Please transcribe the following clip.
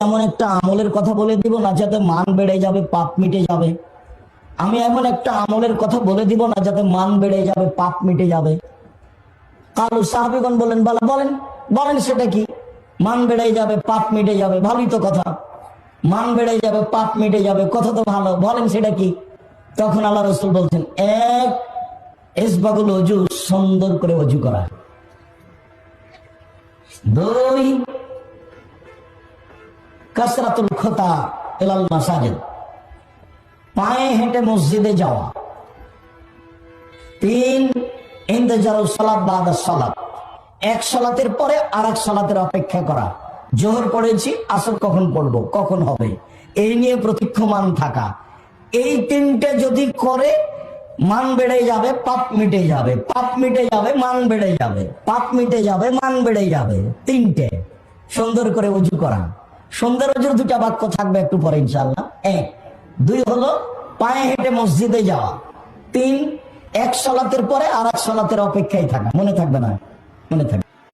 এমন একটা আমলের কথা বলে দিব না যাতে মান বেড়ে যাবে, পাপ মিটে যাবে। আমি এমন একটা আমলের কথা বলে দিব না যাতে মান বেড়ে যাবে, পাপ মিটে যাবে। কালু সাহাবীগণ বলেন, বলা বলেন বলেন সেটা কি? মান বেড়ে যাবে, পাপ মিটে যাবে, ভালোই তো কথা। মান বেড়ে যাবে, পাপ মিটে যাবে, কথা তো ভালো, বলেন সেটা কি? তখন আল্লাহ রাসূল বলছেন, এক, ইসবাগুল ওযু, সুন্দর করে ওযু করা। দুই, কাসরাতুল খুতা ইলাল মাসাজিদ, পায়ে হেঁটে মসজিদে যাওয়া। তিন, ইন্তেজারুস সালাত বাদাস সালাত, এক সালাতের পরে আরেক সালাতের অপেক্ষা করা। জোহর পড়েছি, আসর কখন পড়বো, কখন হবে, এই নিয়ে প্রতীক্ষমান থাকা। এই তিনটে যদি করে, মান বেড়ে যাবে, পাপ মিটে যাবে, পাপ মিটে যাবে, মান বেড়ে যাবে, পাপ মিটে যাবে, মান বেড়ে যাবে। তিনটে, সুন্দর করে ওযু করা। সুন্দর ওযুর দুটা বাক্য থাকবে একটু পরে ইনশাআল্লাহ। এক, দুই হলো পায়ে হেঁটে মসজিদে যাওয়া। তিন, এক সালাতের পরে আর এক সালাতের অপেক্ষায় থাকা। মনে থাকবে না? মনে থাকবে।